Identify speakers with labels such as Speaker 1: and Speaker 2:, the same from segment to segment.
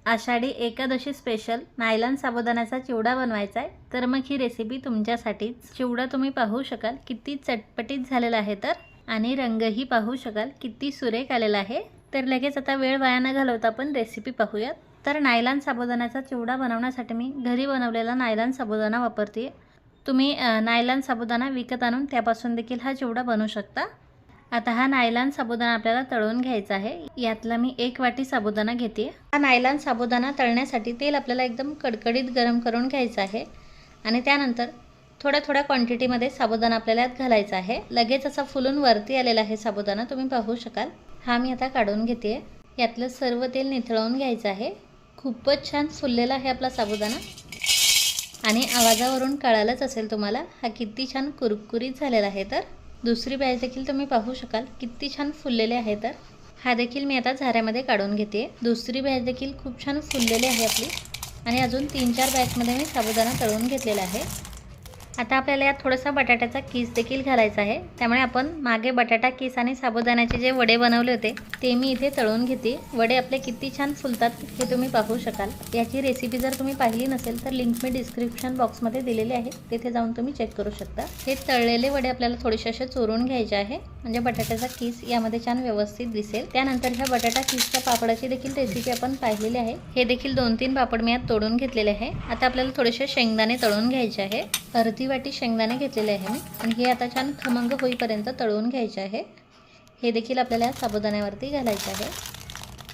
Speaker 1: Ashadhi Ekadashi special nylon साबुदाण्याचा चिवडा बनवायचा आहे, तर मग ही रेसिपी तुमच्यासाठीच। चिवडा तुम्ही पाहू शकाल किती चटपटीत झालेला आहे तर, आणि रंगही पाहू शकाल किती सुरेख आलेला आहे। तर लगेच आता वेळ वाया न घालवता आपण रेसिपी पाहूयात। तर नायलॉन साबुदाण्याचा चिवडा बनवण्यासाठी मी घरी बनवलेला नायलॉन साबुदाणा वापरते। तुम्ही नायलॉन साबुदाणा विकत आणून त्यापासून देखील हा चिवडा बनवू शकता। आता हा नायलॉन साबुदाणा आपल्याला तळून घ्यायचा आहे। यातला मी 1 वाटी साबुदाणा घेते। हा नायलॉन साबुदाणा तळण्यासाठी तेल आपल्याला एकदम कडकडीत गरम करून घ्यायचं आहे, आणि त्यानंतर थोड्या क्वांटिटीमध्ये साबुदाणा आपल्याला यात घालायचा आहे। लगेच असा फुलून वरती आलेला आहे साबुदाणा, तुम्ही पाहू शकाल। हा मी आता काढून घेते। यातलं सर्व तेल निथळवून घ्यायचं आहे। खूपच छान फुललेला आहे आपला साबुदाणा, आणि आवाजावरून कळालंच असेल तुम्हाला हा किती छान कुरकुरीत झालेला आहे। तर दुसरी बॅच देखील तुम्ही पाहू शकाल किती छान फुललेले आहे। तर हा देखील मी आता झाऱ्यामध्ये काढून घेते। दुसरी बॅच देखील खूप छान फुललेली आहे आपली, आणि अजून 3-4 बॅचमध्ये मी साबुदाणा तळून घेतलेला आहे। आता आपल्याला यात थोडासा बटाट्याचा कीस देखील घालायचा आहे, त्यामुळे आपण मागे बटाटा कीस आणि साबुदाण्याचे जे वडे बनवले होते ते मी इथे तळून घेते। वडे आपले किती छान फुलतात हे तुम्ही पाहू शकाल। याची रेसिपी जर तुम्ही पाहिली नसेल तर लिंक मी डिस्क्रिप्शन बॉक्समध्ये दिलेली आहे, तिथे जाऊन तुम्ही चेक करू शकता। हे तळलेले वडे आपल्याला थोडेसे असे चोरून घ्यायचे आहे, म्हणजे बटाट्याचा कीस यामध्ये छान व्यवस्थित दिसेल। त्यानंतर ह्या बटाटा कीसच्या पापडाची देखील रेसिपी आपण पाहिलेली आहे। हे देखील 2-3 पापड मी यात तोडून घेतलेले आहे। आता आपल्याला थोडेसे शेंगदाणे तळून घ्यायचे आहे। अर्धी वाटी शेंगदाणे घेतलेले आहे मी, आणि हे आता छान खमंग होईपर्यंत तळून घ्यायचे आहे। हे देखील आपल्याला साबुदाण्यावरती घालायचे आहे।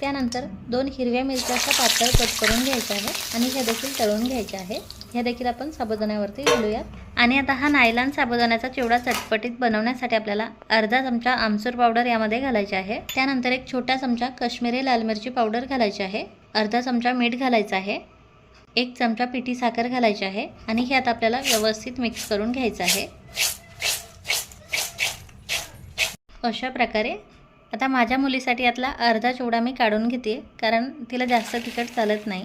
Speaker 1: त्यानंतर 2 हिरव्या मिरच्याचा पातळ कट करून घ्यायचा आहे, आणि हे देखील तळून घ्यायचे आहे। हे देखील आपण साबुदाण्यावरती घालूयात। आणि आता हा नायलॉन साबुदाण्याचा चिवडा चटपटीत बनवण्यासाठी आपल्याला अर्धा चमचा आमचूर पावडर यामध्ये घालायचे आहे। त्यानंतर 1 छोटा चमचा काश्मीरी लाल मिरची पावडर घालायची आहे। अर्धा चमचा मीठ घालायचं आहे। 1 चमचा पिठी साखर घालायची आहे, आणि हे आता आपल्याला व्यवस्थित मिक्स करून घ्यायचं आहे। अशा प्रकारे आता माझ्या मुलीसाठी यातला अर्धा चिवडा मी काढून घेते, कारण तिला जास्त तिखट चालत नाही।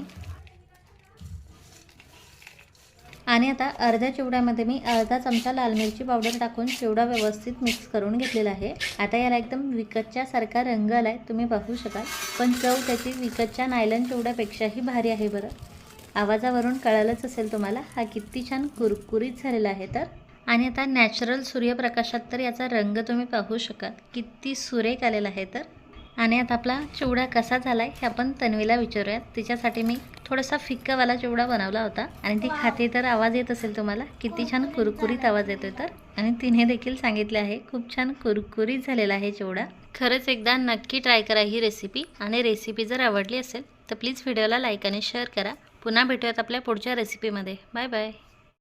Speaker 1: आणि आता अर्ध्या चिवड्यामध्ये मी अर्धा चमचा लाल मिरची पावडर टाकून चिवडा व्यवस्थित मिक्स करून घेतलेला आहे। आता याला एकदम विकतच्या सारखा रंग आलाय, तुम्ही पाहू शकाल, पण चव त्याची विकतच्या नायलॉन चिवड्यापेक्षाही भारी आहे बरं। आवाजावरून कळालंच असेल तुम्हाला हा किती छान कुरकुरीत झालेला आहे। तर आणि आता नॅचरल सूर्यप्रकाशात तर याचा रंग तुम्ही पाहू शकाल किती सुरेख आलेला आहे। तर आणि आता आपला चिवडा कसा झालाय हे आपण तन्वीला विचारूयात। तिच्यासाठी मी थोडासा फिक्कावाला चिवडा बनवला होता, आणि ती खाते तर आवाज येत असेल तुम्हाला किती छान कुरकुरीत आवाज येतोय। तर आणि तिने देखील सांगितले आहे खूप छान कुरकुरीत झालेला आहे चिवडा। खरंच एकदा नक्की ट्राय करा ही रेसिपी, आणि रेसिपी जर आवडली असेल तर प्लीज व्हिडिओला लाईक आणि शेअर करा। पुन्हा भेटूयात आपल्या पुढच्या रेसिपीमध्ये। Bye bye.